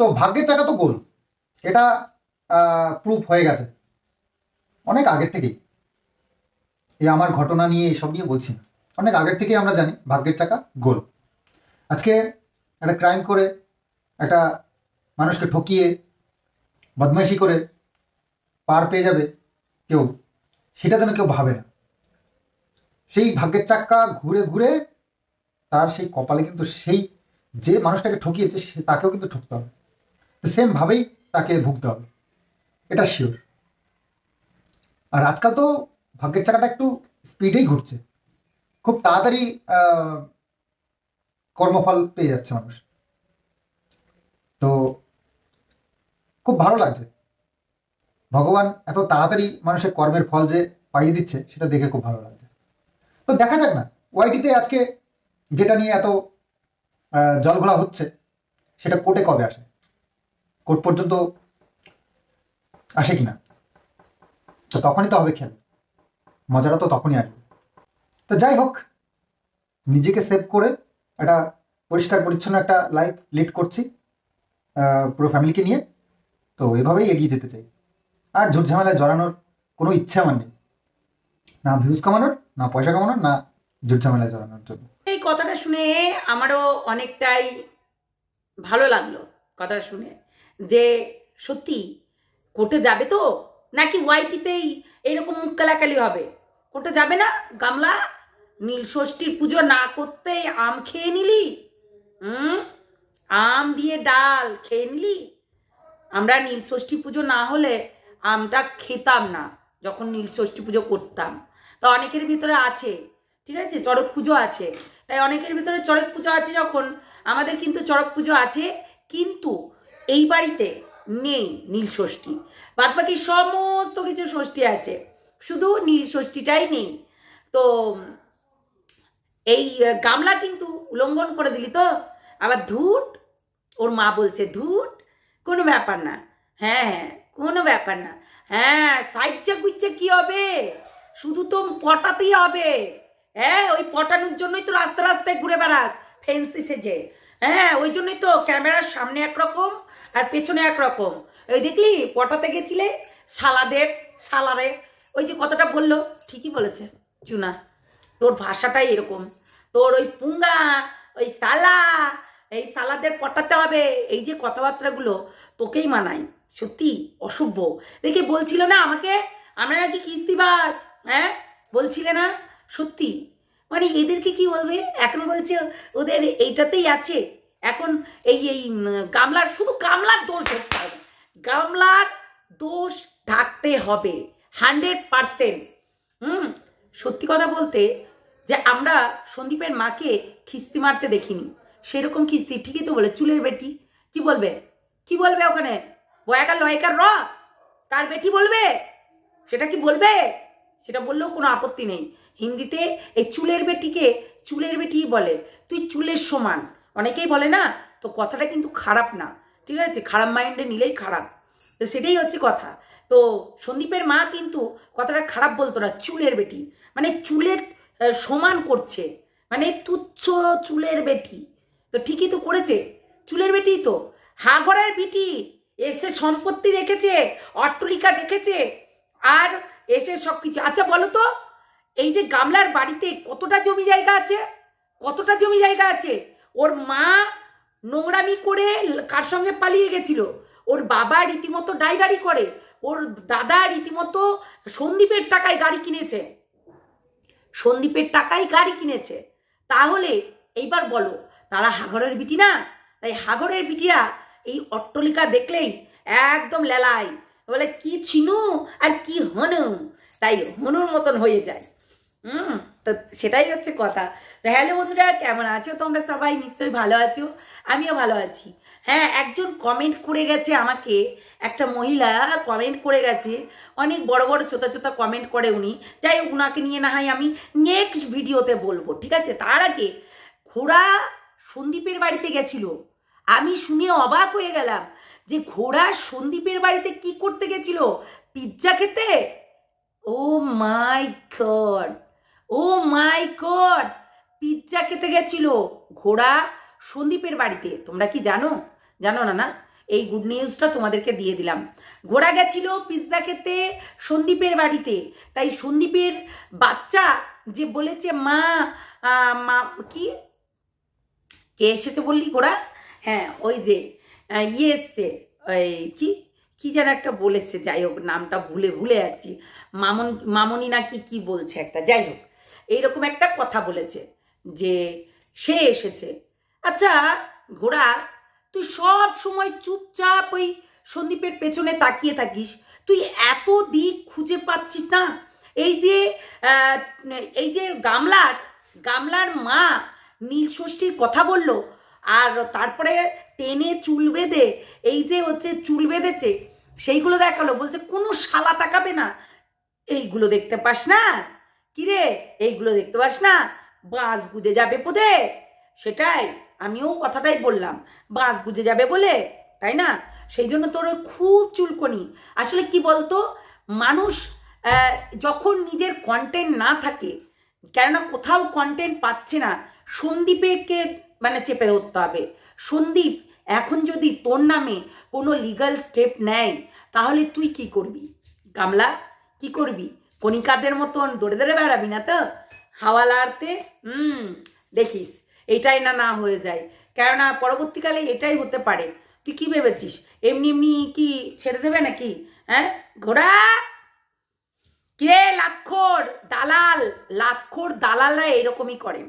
তো ভাগ্যের চাকা তো গোল, এটা প্রুফ হয়ে গেছে অনেক আগের থেকেই। এই আমার ঘটনা নিয়ে এসব নিয়ে বলছি না, অনেক আগের থেকেই আমরা জানি ভাগ্যের চাকা গোল। আজকে একটা ক্রাইম করে, একটা মানুষকে ঠকিয়ে বদমাইশি করে পার পেয়ে যাবে কেউ, সেটা যেন কেউ ভাবে না। সেই ভাগ্যের চাকা ঘুরে ঘুরে তার সেই কপালে কিন্তু সেই যে মানুষটাকে ঠকিয়েছে সে তাকেও কিন্তু ঠকতে হবে, তো সেমভাবেই তাকে ভুগতে হবে, এটা শিওর। আর আজকাল তো ভাগ্যের চাকাটা একটু স্পিডেই ঘুরছে, খুব তাড়াতাড়ি কর্মফল পেয়ে যাচ্ছে মানুষ। তো খুব ভালো লাগছে, ভগবান এত তাড়াতাড়ি মানুষের কর্মের ফল যে পাইয়ে দিচ্ছে সেটা দেখে খুব ভালো লাগছে। তো দেখা যাক না ওয়াইটিতে আজকে যেটা নিয়ে এত জলঘোলা হচ্ছে সেটা কোর্টে কবে আসে, কোর্ট পর্যন্ত আসে কিনা, তো তখনই তো হবে খেল, মজাটা তো তখনই আসবে। তো যাই হোক, নিজেকে সেভ করে একটা পরিষ্কার পরিচ্ছন্ন একটা লাইফ লিড করছি পুরো ফ্যামিলিকে নিয়ে। তো এভাবেই এগিয়ে যেতে চাই, আর ঝুট ঝামেলায় জড়ানোর কোনো ইচ্ছা আমার নেই, না ভিউজ কামানোর, না পয়সা কামানোর, না ঝুট ঝামেলায় জড়ানোর জন্য। এই কথাটা শুনে আমারও অনেকটাই ভালো লাগলো, কথাটা শুনে যে সত্যি কোর্টে যাবে তো, নাকি ওয়াইটিতেই এইরকম মুখ কালাকালি হবে? কোর্টে যাবে না? গামলা নীল ষষ্ঠীর পুজো না করতে আম খেয়ে নিলি, আম দিয়ে ডাল খেয়ে নিলি। আমরা নীল ষষ্ঠী পুজো না হলে আমটা খেতাম না যখন নীল ষষ্ঠী পুজো করতাম। তো অনেকের ভিতরে আছে, ঠিক আছে, চড়ক পুজো আছে, তাই অনেকের ভিতরে চড়ক পুজো আছে যখন, আমাদের কিন্তু চড়ক পুজো আছে, কিন্তু এই বাড়িতে নেই নীল ষষ্ঠী। বাদ বাকি সমস্ত কিছু ষষ্ঠী আছে, শুধু নীল ষষ্ঠীটাই নেই। তো এই গামলা কিন্তু উল্লঙ্ঘন করে দিলি তো, আবার ধুট, ওর মা বলছে ধুট, কোনো ব্যাপার না, হ্যাঁ কোনো ব্যাপার না, হ্যাঁ সাইজা গুইজা কি হবে, শুধু তো পটাতেই হবে। হ্যাঁ ওই পটানোর জন্যই তো রাস্তা রাস্তায় ঘুরে বেড়াস ফেন্সি সেজে, হ্যাঁ ওই জন্যই তো ক্যামেরার সামনে একরকম আর পেছনে একরকম। ওই দেখলি পটাতে গেছিলে সালারে, ওই যে কথাটা বললো ঠিকই বলেছে চুনা, তোর ভাষাটাই এরকম, তোর ওই পুঙ্গা, ওই সালা, এই সালাদের পটাতে হবে, এই যে কথাবার্তাগুলো তোকেই মানায়, সত্যি অসভ্য। দেখে বলছিল না আমাকে আমরা নাকি কিস্তিবাজ, হ্যাঁ বলছিলে না? সত্যি মানে এদেরকে কি বলবে, এখন বলছে ওদের এইটাতেই আছে। এখন এই গামলার, শুধু গামলার দোষ ধরতে হবে, গামলার দোষ ঢাকতে হবে 100%। সত্যি কথা বলতে যে আমরা সন্দীপের মাকে খিস্তি মারতে দেখিনি, সেরকম খিস্তি, ঠিকই তো বলে চুলের বেটি, কি বলবে, কি বলবে ওখানে, বয়াকার লয়কার র তার বেটি বলবে, সেটা কি বলবে? সেটা বললেও কোনো আপত্তি নেই। হিন্দিতে এই চুলের বেটিকে চুলের বেটি বলে, তুই চুলের সমান, অনেকেই বলে না, তো কথাটা কিন্তু খারাপ না, ঠিক আছে, খারাপ মাইন্ডে নিলেই খারাপ, তো সেটাই হচ্ছে কথা। তো সন্দীপের মা কিন্তু কথাটা খারাপ বলতো না, চুলের বেটি মানে চুলের সমান করছে, মানে তুচ্ছ চুলের বেটি, তো ঠিকই তো করেছে, চুলের বেটি তো, হাঘরের বেটি, এসে সম্পত্তি রেখেছে, অট্টলিকা দেখেছে, আর এসে সব কিছু। আচ্ছা বলো তো, এই যে গামলার বাড়িতে কতটা জমি জায়গা আছে, কতটা জমি জায়গা আছে? ওর মা নোংরামি করে কার সঙ্গে পালিয়ে গেছিল, ওর বাবা রীতিমতো ড্রাইভারি করে, ওর দাদা রীতিমতো সন্দীপের টাকায় গাড়ি কিনেছে, সন্দীপের টাকায় গাড়ি কিনেছে। তাহলে এইবার বলো তারা হাঘরের বিটি না? তাই হাঘরের বিটিরা এই অট্টলিকা দেখলেই একদম লেলাই, বলে কি ছিনু আর কি হনু, তাই হনুর মতন হয়ে যায়। তো সেটাই হচ্ছে কথা। তো হ্যালো বন্ধুরা, কেমন আছো তোমরা সবাই? নিশ্চয়ই ভালো আছো, আমিও ভালো আছি। হ্যাঁ, একজন কমেন্ট করে গেছে আমাকে, একটা মহিলা কমেন্ট করে গেছে, অনেক বড় বড় ছোটা ছোটা কমেন্ট করে উনি, যাই হোক ওনাকে নিয়ে না হয় আমি নেক্সট ভিডিওতে বলবো, ঠিক আছে। তার আগে ঘোড়া সন্দীপের বাড়িতে গেছিল, আমি শুনে অবাক হয়ে গেলাম যে ঘোড়া সন্দীপের বাড়িতে কি করতে গেছিল, পিৎজা খেতে? ও মাই গড, ও মাই গড, পিৎজা খেতে গেছিল ঘোড়া সন্দীপের বাড়িতে। তোমরা কি জানো? জানো না না? এই গুড নিউজটা তোমাদেরকে দিয়ে দিলাম। ঘোড়া গেছিল পিৎজা খেতে সন্দীপের বাড়িতে, তাই সন্দীপের বাচ্চা যে বলেছে মা মা কি কে এসেছে বললি ঘোড়া, হ্যাঁ ওই যে ইয়ে এসছে, ওই কি কি যেন একটা বলেছে, যাই হোক নামটা ভুলে যাচ্ছি, মামনি নাকি কি বলছে একটা, যাই হোক এইরকম একটা কথা বলেছে যে সে এসেছে। আচ্ছা ঘোড়া, তুই সব সময় চুপচাপ ওই সন্দীপের পেছনে তাকিয়ে থাকিস, তুই এত দিক খুঁজে পাচ্ছিস না? এই যে গামলার মা নীল ষষ্ঠীর কথা বলল, আর তারপরে টেনে চুল বেঁধে এই যে হচ্ছে চুল বেঁধেছে সেইগুলো দেখালো, বলছে কোনো শালা তাকাবে না, এইগুলো দেখতে পাস না? কিরে এইগুলো দেখতে পাস না? বাস গুজে যাবে পোদে। সেটাই আমিও কথাটাই বললাম, বাস গুজে যাবে বলে, তাই না? সেই জন্য তোর খুব চুলকনি। আসলে কি বলতো, মানুষ যখন নিজের কন্টেন্ট না থাকে, কেননা কোথাও কন্টেন্ট পাচ্ছে না, সন্দীপকে মানে চেপে ধরতে হবে। সন্দীপ এখন যদি তোর নামে কোনো লিগাল স্টেপ নেয় তাহলে তুই কি করবি? গামলা কি করবি? কণিকাদের মতন দৌড়ে দৌড়ে বেড়াবি না তো হাওয়ালাতে? দেখিস এটাই না হয়ে যায়, কেননা পরবর্তীকালে এটাই হতে পারে। তুই কি ভেবেছিস এমনি এমনি কি ছেড়ে দেবে নাকি? হ্যাঁ ঘোড়া, কিরে লাতখোর দালালরা এরকমই করে।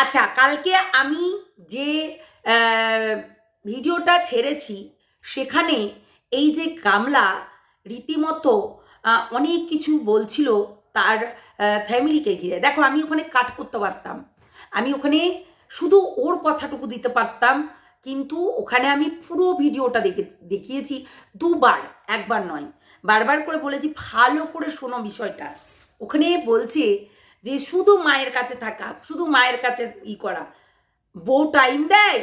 আচ্ছা কালকে আমি যে ভিডিওটা ছেড়েছি সেখানে এই যে গামলা রীতিমতো অনেক কিছু বলছিল তার ফ্যামিলিকে ঘিরে। দেখো আমি ওখানে কাট করতে পারতাম, আমি ওখানে শুধু ওর কথাটুকু দিতে পারতাম, কিন্তু ওখানে আমি পুরো ভিডিওটা দেখিয়েছি দুবার, একবার নয়, বারবার করে বলেছি ভালো করে শোনো বিষয়টা। ওখানে বলছে যে শুধু মায়ের কাছে থাকা, শুধু মায়ের কাছে করা। বউ টাইম দেয়?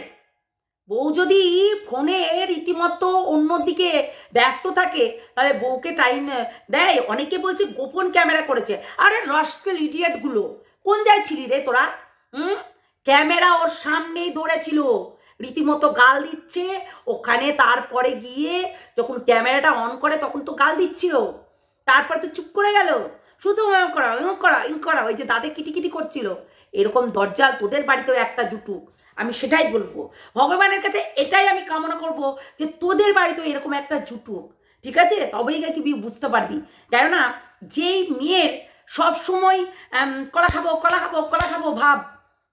বউ যদি ফোনে রীতিমতো অন্যদিকে ব্যস্ত থাকে তাহলে বউকে টাইম দেয়? অনেকে বলছে গোপন ক্যামেরা করেছে। আরে রাস্কেল ইডিয়েটগুলো, কোন জায়গায় ছিলি রে তোরা? ক্যামেরা ওর সামনেই ধরেছিল, রীতিমতো গাল দিচ্ছে ওখানে, তারপরে গিয়ে যখন ক্যামেরাটা অন করে তখন তো গাল দিচ্ছিল, তারপর তো চুপ করে গেল, শুধু করা ওই যে দাঁতে কিটিকিটি করছিল। এরকম দরজা তোদের বাড়িতেও একটা জুটুক, আমি সেটাই বলবো। ভগবানের কাছে এটাই আমি কামনা করব যে তোদের বাড়িতেও এরকম একটা জুটুক, ঠিক আছে? তবেই কি বুঝতে পারবি। কেননা যেই মেয়ের সবসময় কলা খাবো ভাব,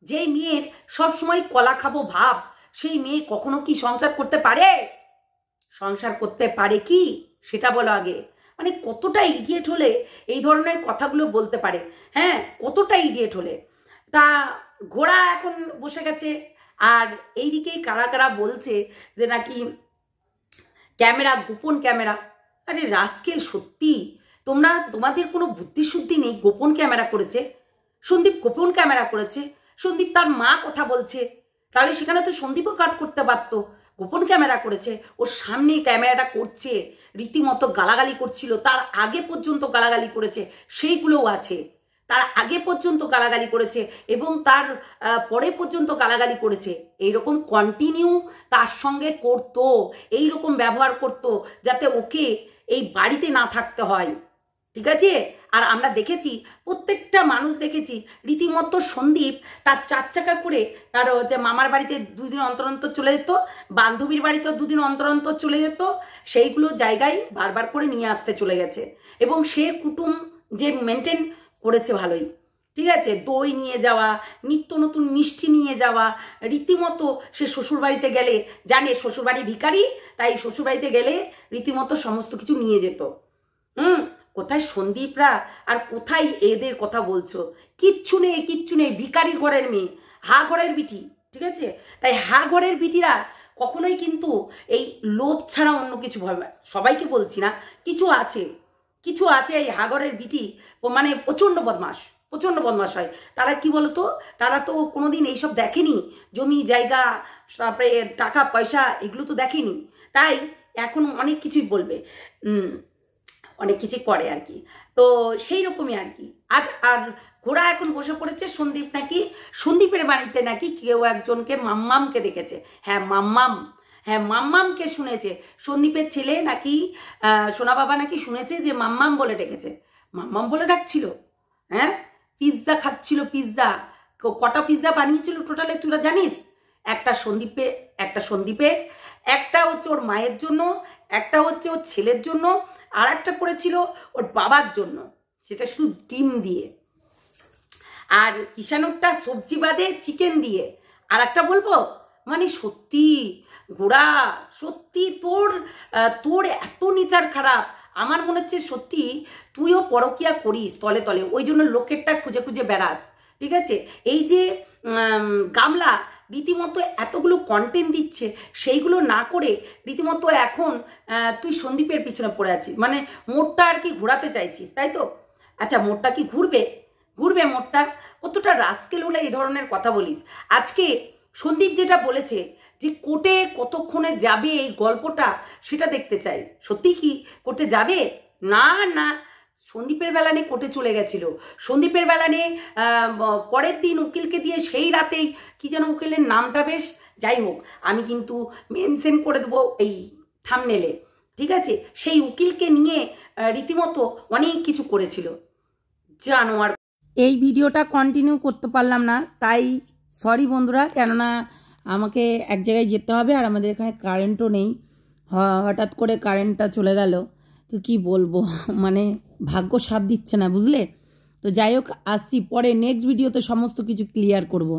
যেই মেয়ের সবসময় কলা খাবো ভাব, সেই মেয়ে কখনো কি সংসার করতে পারে? সংসার করতে পারে কি সেটা বলো আগে। মানে কতটা ইডিয়েট হলে এই ধরনের কথাগুলো বলতে পারে? হ্যাঁ কতটা ইডিয়েট হলে। তা ঘোড়া এখন বসে গেছে, আর এইদিকেই কারা বলছে যে নাকি ক্যামেরা, গোপন ক্যামেরা। আরে রাস্কেল, সত্যি তোমাদের কোনো বুদ্ধিশুদ্ধি নেই? গোপন ক্যামেরা করেছে সন্দীপ, গোপন ক্যামেরা করেছে সন্দীপ, তার মা কথা বলছে, তাহলে সেখানে তো সন্দীপও কাট করতে পারতো। গোপন ক্যামেরা করেছে, ওর সামনে ক্যামেরাটা করছে, রীতিমতো গালাগালি করছিল, তার আগে পর্যন্ত গালাগালি করেছে, সেইগুলোও আছে। তার আগে পর্যন্ত গালাগালি করেছে এবং তার পরে পর্যন্ত গালাগালি করেছে। এইরকম কন্টিনিউ তার সঙ্গে করতো, এইরকম ব্যবহার করতো যাতে ওকে এই বাড়িতে না থাকতে হয়, ঠিক আছে? আর আমরা দেখেছি, প্রত্যেকটা মানুষ দেখেছি, রীতিমতো সন্দীপ তার 4 চাকা করে তার যে মামার বাড়িতে 2 দিন অন্তর অন্তর চলে যেত, বান্ধবীর বাড়িতেও 2 দিন অন্তর অন্তর চলে যেত, সেইগুলো জায়গায় বারবার করে নিয়ে আসতে চলে গেছে। এবং সে কুটুম যে মেনটেন করেছে ভালোই, ঠিক আছে? দই নিয়ে যাওয়া, নিত্য নতুন মিষ্টি নিয়ে যাওয়া, রীতিমতো সে শ্বশুরবাড়িতে গেলে, জানে শ্বশুরবাড়ি ভিখারি, তাই শ্বশুরবাড়িতে গেলে রীতিমতো সমস্ত কিছু নিয়ে যেত। কোথায় সন্দীপরা আর কোথায় এদের কথা বলছো? কিচ্ছু নেই, ভিখারির ঘরের মেয়ে, হা ঘরের বিটি, ঠিক আছে? তাই হা ঘরের বিটিরা কখনোই কিন্তু এই লোভ ছাড়া অন্য কিছু ভাবে, সবাইকে বলছি না, কিছু আছে এই হাগরের বিটি, মানে প্রচণ্ড বদমাশ হয়। তারা কি বলতো, তারা তো কোনোদিন এইসব দেখেনি, জমি জায়গা, তারপরে টাকা পয়সা, এগুলো তো দেখেনি, তাই এখন অনেক কিছুই বলবে, অনেক কিছু করে আর কি। তো সেই রকমই আর কি। আর ঘোড়া এখন বসে পড়েছে, সন্দীপের বাড়িতে নাকি কেউ একজনকে, মাম্মামকে দেখেছে। হ্যাঁ মাম্মাম, হ্যাঁ, মাম্মামকে শুনেছে, সন্দীপের ছেলে নাকি সোনা বাবা নাকি শুনেছে যে মাম্মাম বলে ডেকেছে। মাম্মাম বলে ডাকছিল? হ্যাঁ, পিৎজা খাচ্ছিল, পিৎজা কটা পিৎজা বানিয়েছিল টোটালে তুই জানিস? একটা সন্দীপের, একটা হচ্ছে ওর মায়ের জন্য, একটা হচ্ছে ওর ছেলের জন্য, আর একটা করেছিল ওর বাবার জন্য, সেটা শুধু ডিম দিয়ে, আর কিষানুরটা সবজি বাদে চিকেন দিয়ে। আর একটা বলবো, মানে সত্যি ঘোড়া, সত্যি তোর এত নেচার খারাপ, আমার মনে হচ্ছে সত্যি তুইও পরকিয়া করিস তলে তলে, ওই জন্য লোকেরটা খুঁজে খুঁজে বেড়াস। ঠিক আছে, এই যে গামলা রীতিমতো এতগুলো কন্টেন্ট দিচ্ছে, সেইগুলো না করে রীতিমতো এখন তুই সন্দীপের পিছনে পড়ে আছিস, মানে মোড়টা আর কি ঘোরাতে চাইছিস, তাই তো? আচ্ছা, মোড়টা কি ঘুরবে মোড়টা? কতটা রাস্কেল হলে এই ধরনের কথা বলিস। আজকে সন্দীপ যেটা বলেছে যে কোর্টে কতক্ষণে যাবে এই গল্পটা, সেটা দেখতে চাই। সত্যি কি কোর্টে যাবে? না না, সন্দীপের বেলা নিয়ে কোর্টে চলে গেছিল, সন্দীপের বেলা নিয়ে পরের দিন উকিলকে দিয়ে সেই রাতেই, কি যেন উকিলের নামটা, বেশ যাই হোক, আমি কিন্তু মেনশন করে দেবো এই থাম্বনেলে, ঠিক আছে? সেই উকিলকে নিয়ে রীতিমতো অনেক কিছু করেছিল, জানোয়ার। এই ভিডিওটা কন্টিনিউ করতে পারলাম না, তাই সরি বন্ধুরা, কেননা আমাকে এক জায়গায় যেতে হবে, আর আমাদের এখানে কারেন্টও নেই, হঠাৎ করে কারেন্টটা চলে গেল, তো কি বলবো, মানে ভাগ্য সাথ দিচ্ছে না, বুঝলে? তো যাই হোক, আসছি পরে, নেক্সট ভিডিওতে সমস্ত কিছু ক্লিয়ার করব।